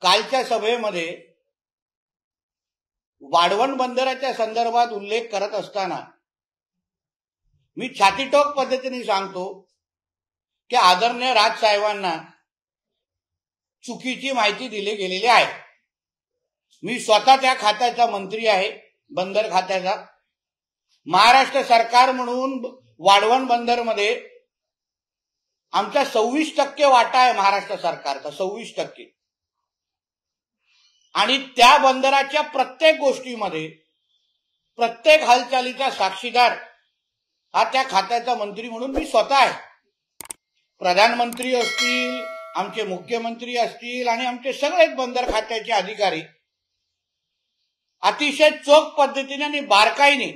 कालच्या सभेमध्ये वाढवण बंदराच्या संदर्भात उल्लेख करत असताना मी छातीटोक पद्धतीने सांगतो की आदरणीय राजसाहेबांना चुकीची माहिती दिली गेलेली आहे। मी स्वतः त्या खात्याचा मंत्री आहे, बंदर खात्याचा। महाराष्ट्र सरकार म्हणून वाढवण बंदरमध्ये आमचा 26% वाटा आहे महाराष्ट्र सरकारचा, 26%। आणि त्या बंदराच्या प्रत्येक गोष्टीमध्ये प्रत्येक हालचालीचा साक्षीदार हा त्या खात्याचा मंत्री म्हणून मी स्वतः आहे। प्रधानमंत्री असतील, आमचे मुख्यमंत्री असतील आणि आमचे सगळेच बंदर खात्याचे अधिकारी अतिशय चोख पद्धतीने आणि बारकाईने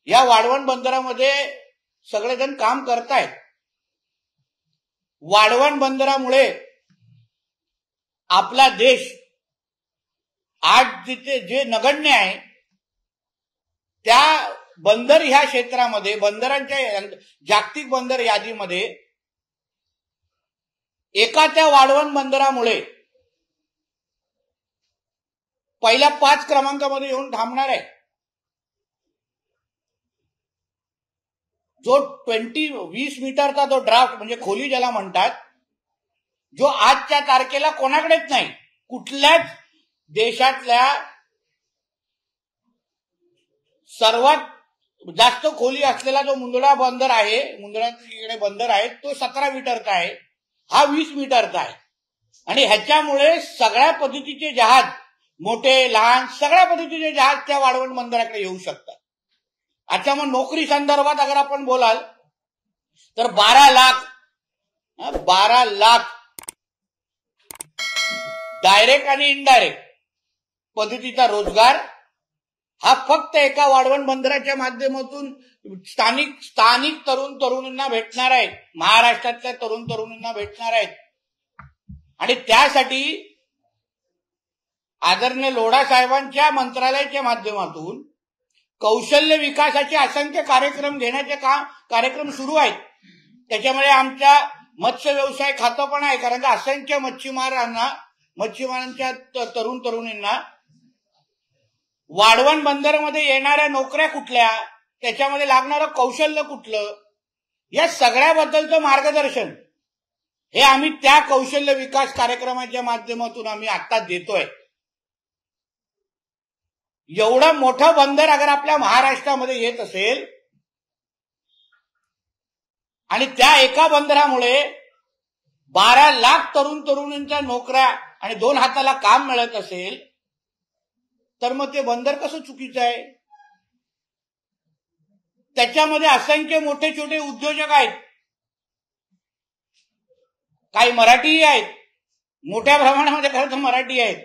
या वाढवण बंदरामध्ये सगळेजण काम करतायत। वाढवण बंदरामुळे आपला देश आज जिथे जे नगण्य आहे त्या बंदर ह्या क्षेत्रामध्ये, बंदरांच्या जागतिक बंदर यादीमध्ये एका त्या वाढवण बंदरामुळे पहिल्या 5 क्रमांकामध्ये येऊन थांबणार आहे। जो 20 मीटरचा जो ड्राफ्ट म्हणजे खोली ज्याला म्हणतात, जो आजच्या तारखेला कोणाकडेच नाही, कुठल्याच देशातल्या सर्वात जास्त खोली असलेला जो मुंदडा बंदर आहे, मुंदडाकडे बंदर आहे, तो 17 मीटरचा आहे, हा 20 मीटरचा आहे। आणि ह्याच्यामुळे सगळ्या पद्धतीचे जहाज, मोठे लहान सगळ्या पद्धतीचे जहाज त्या वाढवण बंदराकडे येऊ शकतात। अच्छा, मग नोकरी संदर्भात अगर आपण बोलाल तर 12 लाख डायरेक्ट आणि इनडायरेक्ट पद्धतीचा रोजगार हा फक्त एका वाढवण बंदराच्या माध्यमातून स्थानिक तरुण तरुणींना भेटणार आहे, महाराष्ट्रातल्या तरुण तरुणींना भेटणार आहेत। आणि त्यासाठी आदरणीय लोढा साहेबांच्या मंत्रालयाच्या माध्यमातून कौशल्य विकासाचे असंख्य कार्यक्रम घेण्याचे कार्यक्रम सुरू आहेत। त्याच्यामध्ये आमच्या मत्स्य व्यवसाय खातं पण आहे, कारण का असंख्य मच्छीमारांच्या तरुण तरुणींना वाढवण बंदरमध्ये येणाऱ्या नोकऱ्या कुठल्या, त्याच्यामध्ये लागणारं कौशल्य कुठलं, या सगळ्याबद्दलचं मार्गदर्शन हे आम्ही त्या कौशल्य विकास कार्यक्रमाच्या माध्यमातून आम्ही आता देतोय। एवढं मोठं बंदर अगर आपल्या महाराष्ट्रामध्ये येत असेल आणि त्या एका बंदरामुळे 12 लाख तरुण तरुणींच्या नोकऱ्या आणि 2 हाताला काम मिळत असेल तर मग ते बंदर कसं चुकीचं आहे? त्याच्यामध्ये असंख्य मोठे छोटे उद्योजक आहेत, काही मराठीही आहेत, मोठ्या प्रमाणामध्ये खरं तर मराठी आहेत,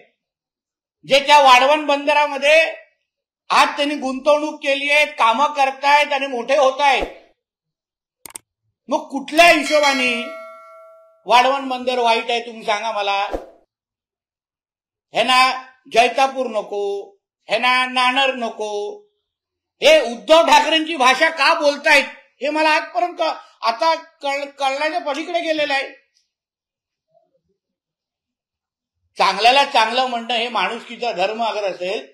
जे त्या वाढवण बंदरामध्ये आज त्यांनी गुंतवणूक केली आहे, कामं करतायत आणि मोठे होत आहेत। मग कुठल्या हिशोबाने वाढवण बंदर वाईट आहे तुम्ही सांगा मला? हे ना जैतापूर नको, हे ना नाणार नको, हे उद्धव ठाकरेंची भाषा का बोलतायत हे मला आजपर्यंत आता कळण्याच्या पलीकडे गेलेलं आहे। चांगल्याला चांगलं म्हणणं हे माणुसकीचा धर्म अगर असेल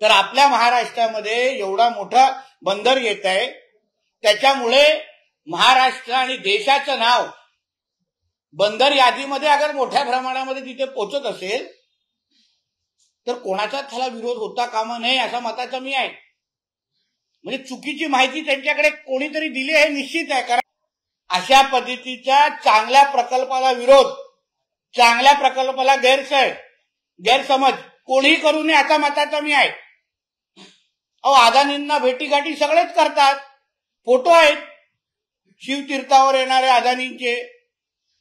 तर आपल्या महाराष्ट्रामध्ये एवढा मोठा बंदर येत आहे, त्याच्यामुळे महाराष्ट्र आणि देशाचं नाव बंदर यादीमध्ये अगर मोठ्या प्रमाणामध्ये तिथे पोहोचत असेल तर कोणाचाच त्याला विरोध होता कामा नये असा मताचा मी आहे। म्हणजे चुकीची माहिती त्यांच्याकडे कोणीतरी दिली हे निश्चित आहे, कारण अशा पद्धतीच्या चांगल्या प्रकल्पाला विरोध, चांगल्या प्रकल्पाला गैरसमज कोणीही करू नये असा मताचा मी आहे। अदानींना भेटीगाठी सगळेच करतात, फोटो आहेत शिवतीर्थावर येणाऱ्या अदानींचे,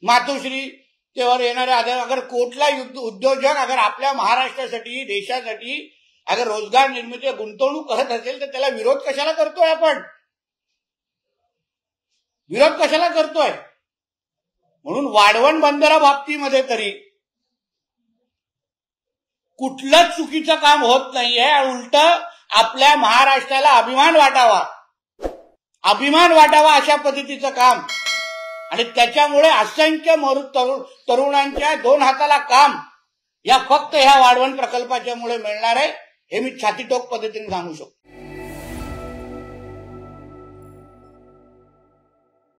मातोश्री तेवर येणाऱ्या अगर कुठला उद्योजक अगर आपल्या महाराष्ट्रासाठी देशासाठी अगर रोजगार निर्मिती गुंतवणूक करत असेल तर त्याला विरोध कशाला करतोय? आपण विरोध कशाला करतोय? म्हणून वाढवण बंदरा बाबतीमध्ये तरी कुठलंच चुकीचं काम होत नाहीये। उलट आपल्या महाराष्ट्राला अभिमान वाटावा अशा पद्धतीचं काम, आणि त्याच्यामुळे असंख्य तरुणांच्या 2 हाताला काम या फक्त ह्या वाढवण प्रकल्पाच्या मुळे मिळणार आहे, हे मी छातीटोक पद्धतीने सांगू शकतो.